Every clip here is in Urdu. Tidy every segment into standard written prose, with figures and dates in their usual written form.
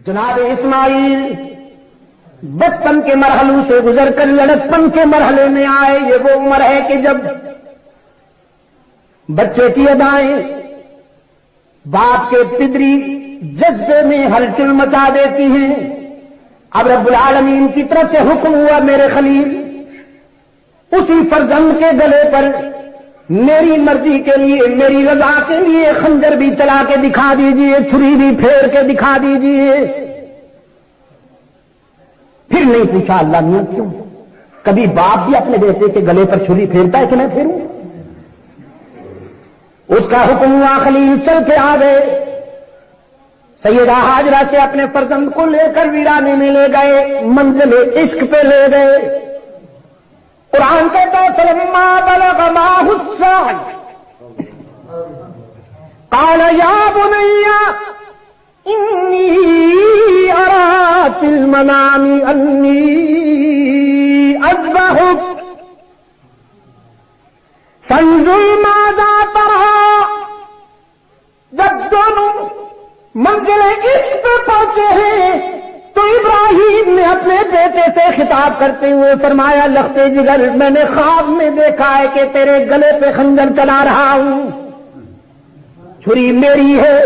جناب اسماعیل بچپن کے مرحلوں سے گزر کر لڑکپن کے مرحلے میں آئے. یہ وہ عمر ہے کہ جب بچے کی ادائیں باپ کے پدری جذبے میں ہلچل مچا دیتی ہیں. اب رب العالمین کی طرف سے حکم ہوا میرے خلیل اسی فرزند کے گلے پر میری مرضی کے لیے میری رضا کے لیے خنجر بھی چلا کے دکھا دیجئے, چھری بھی پھیر کے دکھا دیجئے. پھر نہیں پوچھا اللہ میاں کیوں؟ کبھی باپ بھی اپنے بیٹے کے گلے پر چھری پھیرتا ہے کہ میں پھیروں؟ اس کا حکم ہوا, خلیل چل کے آ گئے. سیدہ ہاجرہ سے اپنے فرزند کو لے کر ویرانے میں لے گئے, منزل عشق پہ لے گئے. قرآن کہتا ہے فلما بلغ معه السعي قال يا بني إني أرى في المنام أني أذبحك فانظر ماذا ترى. جب دونوں منزل عشق پہ پہنچے ہیں تو ابراہیم نے اپنے بیٹے سے خطاب کرتے ہوئے فرمایا لختے جگر میں نے خواب میں دیکھا ہے کہ تیرے گلے پہ خنجر چلا رہا ہوں. چھری میری ہے,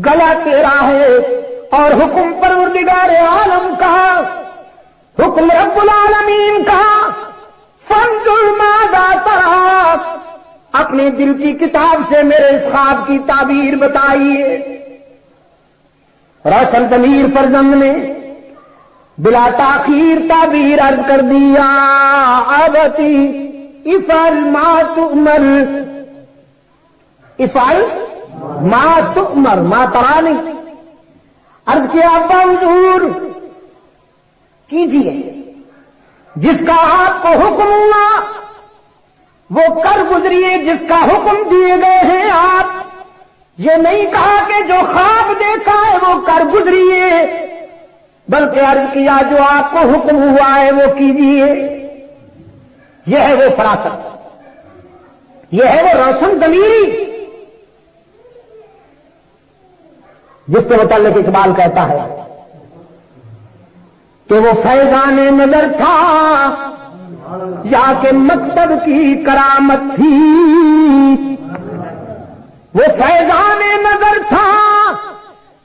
گلا تیرا ہے, اور حکم پروردگار عالم کا, حکم رب العالمین کا. فانظر ماذا ترى, اپنے دل کی کتاب سے میرے اس خواب کی تعبیر بتائیے. روشن ضمیر فرزند نے بلا تاخیر تعبیر عرض کر دیا ابتی افعل ما تؤمر. افعل ما تؤمر, ما ترانی. عرض کیا ابا حضور کیجیے جس کا آپ کو حکم ہوا وہ کر گزریے, جس کا حکم دیے گئے ہیں آپ. یہ نہیں کہا کہ جو خواب دیکھا ہے وہ کر گزریے, بلکہ عرض کیا جو آپ کو حکم ہوا ہے وہ کیجیے. یہ ہے وہ فراست, یہ ہے وہ روشن ضمیری جس کے متعلق اقبال کہتا ہے کہ وہ فیضان نظر تھا یا کہ مکتب کی کرامت تھی. وہ فیضان نظر تھا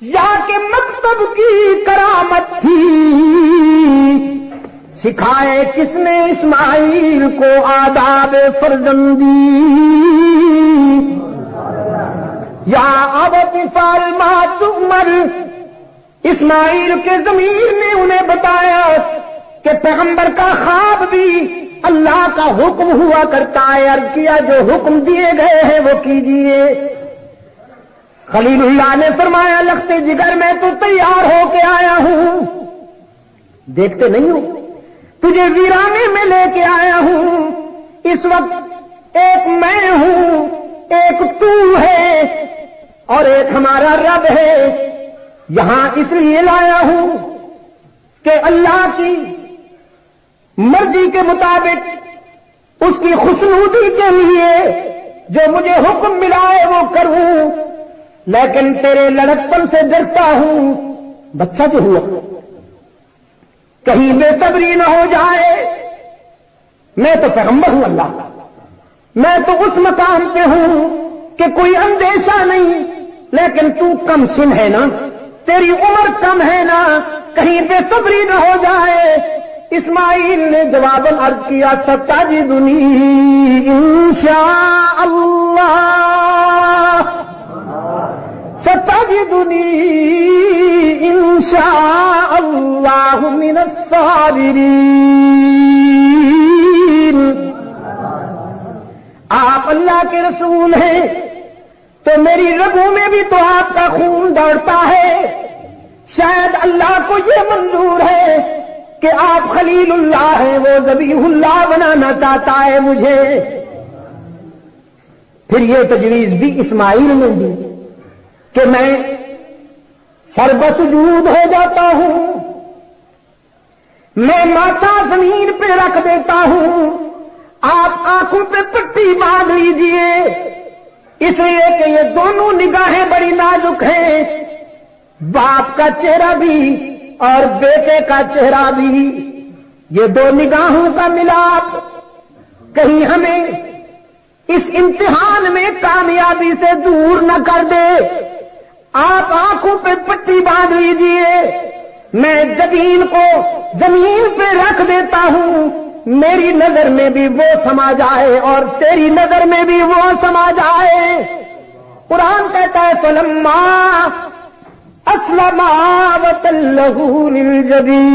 یا کہ مکتب کی کرامت تھی. سکھائے کس نے اسماعیل کو آداب فرزندی. یا ابت افعل ما تؤمر, اسماعیل کے ضمیر نے انہیں بتایا کہ پیغمبر کا خواب بھی اللہ کا حکم ہوا کرتا ہے. عرض کیا جو حکم دیے گئے ہیں وہ کیجیے. خلیل اللہ نے فرمایا لختے جگر میں تو تیار ہو کے آیا ہوں, دیکھتے نہیں ہو تجھے ویرانے میں لے کے آیا ہوں. اس وقت ایک میں ہوں, ایک تو ہے اور ایک ہمارا رب ہے. یہاں اس لیے لایا ہوں کہ اللہ کی مرضی کے مطابق اس کی خوشنودی کے لیے جو مجھے حکم ملا ہے وہ کروں. لیکن تیرے لڑکپن سے ڈرتا ہوں, بچہ جو ہوا کہیں بے صبری نہ ہو جائے. میں تو پیغمبر ہوں اللہ کا, میں تو اس مقام پہ ہوں کہ کوئی اندیشہ نہیں, لیکن تو کم سن ہے نا, تیری عمر کم ہے نا, کہیں بے صبری نہ ہو جائے. اسماعیل نے جواباً عرض کیا ستجدنی انشاء اللہ, ستجدنی انشاء اللہ من الصابرین. آپ اللہ کے رسول ہیں تو میری رگوں میں بھی تو آپ کا خون دوڑتا ہے. شاید اللہ کو یہ منظور ہے کہ آپ خلیل اللہ ہیں, وہ ذبیح اللہ بنانا چاہتا ہے مجھے. پھر یہ تجویز بھی اسماعیل نے دی کہ میں سربسجود ہو جاتا ہوں, میں ماتھا زمین پہ رکھ دیتا ہوں, آپ آنکھوں پہ پٹی باندھ لیجئے, اس لیے کہ یہ دونوں نگاہیں بڑی نازک ہیں. باپ کا چہرہ بھی اور بیٹے کا چہرہ بھی، یہ دو نگاہوں کا ملاپ کہیں ہمیں اس امتحان میں کامیابی سے دور نہ کر دے۔ آپ آنکھوں پہ پٹی باندھ لیجئے، میں جبین کو زمین پہ رکھ دیتا ہوں، میری نظر میں بھی وہ سما جائے اور تیری نظر میں بھی وہ سما جائے۔ قرآن کہتا ہے فلما اسلما وتلہ للجبین،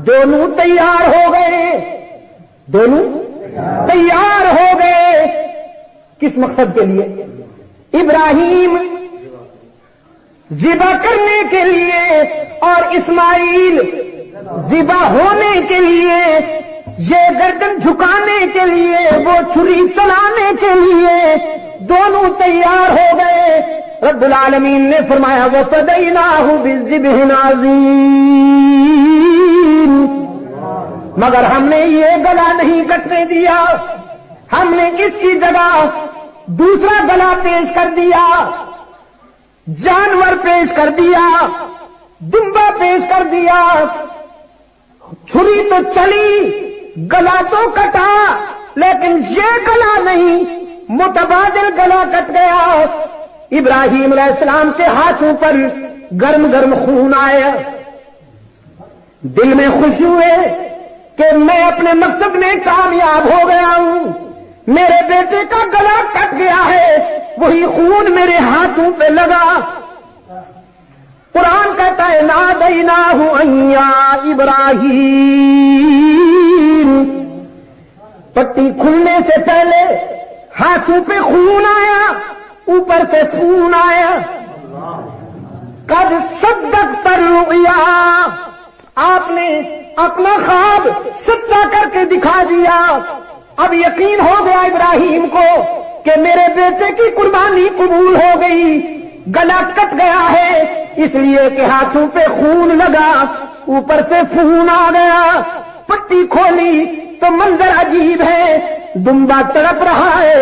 دونوں تیار ہو گئے، دونوں تیار ہو گئے۔ کس مقصد کے لیے؟ ابراہیم ذبح کرنے کے لیے اور اسماعیل ذبح ہونے کے لیے، یہ گردن جھکانے کے لیے، وہ چھری چلانے کے لیے، دونوں تیار ہو گئے۔ رب العالمین نے فرمایا وَفَدَيْنَاهُ بِذِبْحٍ عَظِيمٍ، مگر ہم نے یہ گلا نہیں کٹنے دیا، ہم نے اس کی جگہ دوسرا گلا پیش کر دیا، جانور پیش کر دیا، دمبا پیش کر دیا۔ چھری تو چلی، گلا تو کٹا، لیکن یہ گلا نہیں، متبادل گلا کٹ گیا۔ ابراہیم علیہ السلام کے ہاتھوں پر گرم گرم خون آیا، دل میں خوشی ہوئے کہ میں اپنے مقصد میں کامیاب ہو گیا ہوں، میرے بیٹے کا گلا کٹ گیا ہے، وہی خون میرے ہاتھوں پہ لگا۔ قرآن کہتا ہے نادیناہ ان یا ابراہیم، پٹی کھلنے سے پہلے ہاتھوں پہ خون آیا، اوپر سے خون آیا۔ قد صدقت الرؤیا، آپ نے اپنا خواب سچا کر کے دکھا دیا۔ اب یقین ہو گیا ابراہیم کو کہ میرے بیٹے کی قربانی قبول ہو گئی، گلا کٹ گیا ہے اس لیے کہ ہاتھوں پہ خون لگا، اوپر سے خون آ گیا۔ پٹی کھولی تو منظر عجیب ہے، دمبا تڑپ رہا ہے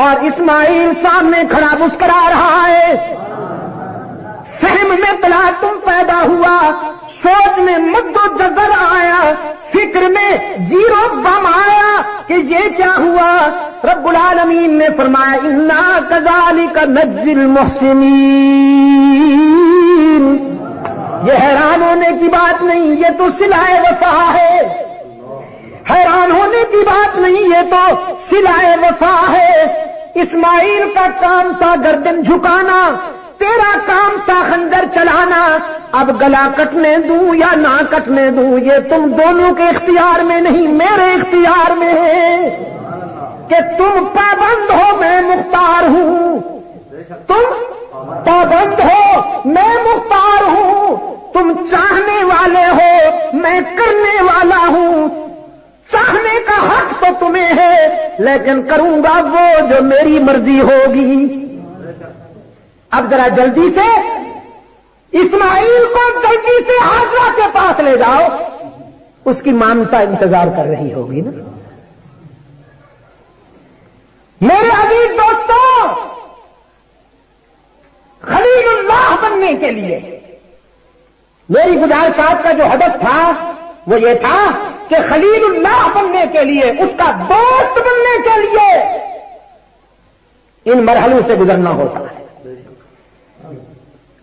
اور اسماعیل سامنے کھڑا مسکرا رہا ہے۔ فہم میں تلاطم پیدا ہوا، سوچ میں مد و جزر آیا، فکر میں زیرو بم آیا کہ یہ کیا ہوا۔ رب العالمین نے فرمایا انا کذالک نجزی المحسنین، یہ حیران ہونے کی بات نہیں، یہ تو صلہ وفا ہے۔ حیران ہونے کی بات نہیں، یہ تو صلہ وفا ہے۔ اسماعیل کا کام تھا گردن جھکانا، تیرا کام تھا خنجر چلانا۔ اب گلا کٹنے دوں یا نہ کٹنے دوں، یہ تم دونوں کے اختیار میں نہیں، میرے اختیار میں ہے کہ تم پابند ہو، میں مختار ہوں۔ تم پابند ہو، میں مختار ہوں۔ تم چاہنے والے ہو، میں کرنے والا ہوں۔ چاہنے کا حق تو تمہیں ہے، لیکن کروں گا وہ جو میری مرضی ہوگی۔ اب ذرا جلدی سے اسماعیل کو جلدی سے حاجرہ کے پاس لے جاؤ، اس کی مامتا انتظار کر رہی ہوگی نا۔ میرے عزیز دوستوں، خلیل اللہ بننے کے لیے میری گزارشات کا جو ہدف تھا وہ یہ تھا کہ خلیل اللہ بننے کے لیے، اس کا دوست بننے کے لیے ان مرحلوں سے گزرنا ہوتا ہے۔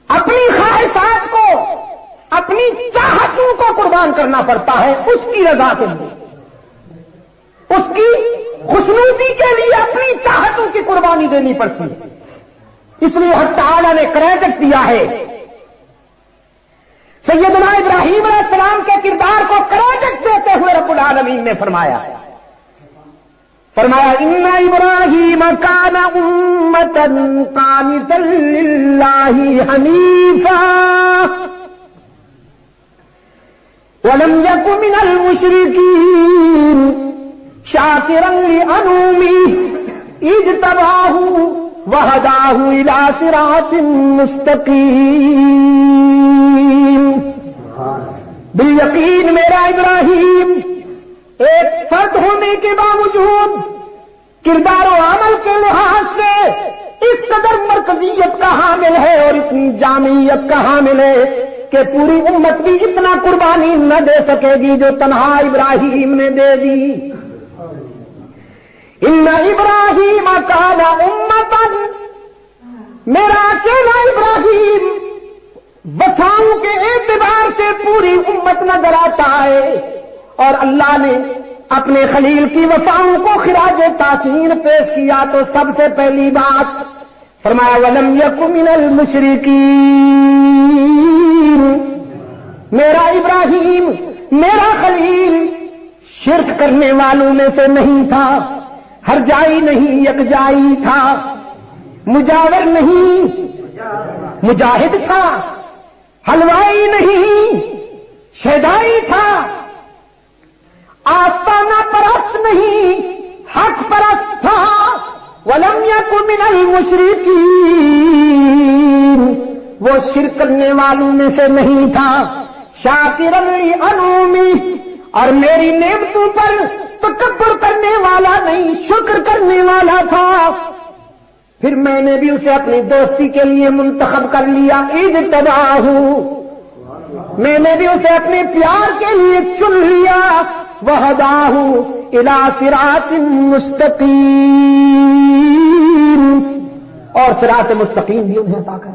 اپنی خواہشات کو، اپنی چاہتوں کو قربان کرنا پڑتا ہے اس کی رضا کے لیے، اس کی خوشنودی کے لیے اپنی چاہتوں کی قربانی دینی پڑتی ہے۔ اس لیے حق تعالی نے کریڈٹ دیا ہے، سیدنا ابراہیم علیہ السلام کے کردار کو کریڈٹ دیتے ہوئے رب العالمین نے فرمایا ان ابراہیم کان امۃ قانتا للہ حنیفا ولم یک من المشرکین شاکرا لانعمہ اجتباہ وہداہ الی صراط مستقیم۔ بالیقین میرا ابراہیم ایک فرد ہونے کے باوجود کردار و عمل کے لحاظ سے اس قدر مرکزیت کا حامل ہے اور اتنی جامعیت کا حامل ہے کہ پوری امت بھی اتنا قربانی نہ دے سکے گی جو تنہا ابراہیم نے دے دی. ان ابراہیم کان امتا، میرا اکیلا ابراہیم وفاؤں کے اعتبار سے پوری امت نظر آتا ہے، اور اللہ نے اپنے خلیل کی وفاؤں کو خراج تحسین پیش کیا تو سب سے پہلی بات فرمایا وَلَمْ يَكُ مِنَ الْمُشْرِكِينَ. میرا ابراہیم، میرا خلیل شرک کرنے والوں میں سے نہیں تھا، ہرجائی نہیں یکجائی تھا، مجاور نہیں مجاہد تھا، حلوائی نہیں شیدائی تھا، آستانہ پرست نہیں حق پرست تھا. وَلَمْ يَكُ مِنَ الْمُشْرِكِينَ، وہ شرک کرنے والوں میں سے نہیں تھا. شاکرا لِأَنْعُمِهِ، اور میری نعمتوں پر تکبر کرنے والا نہیں، شکر کرنے والا تھا. پھر میں نے بھی اسے اپنی دوستی کے لیے منتخب کر لیا. اجتباہ، میں نے بھی اسے اپنے پیار کے لیے چن لیا. وہداہ الی صراط مستقیم، اور صراط مستقیم بھی انہیں عطا کر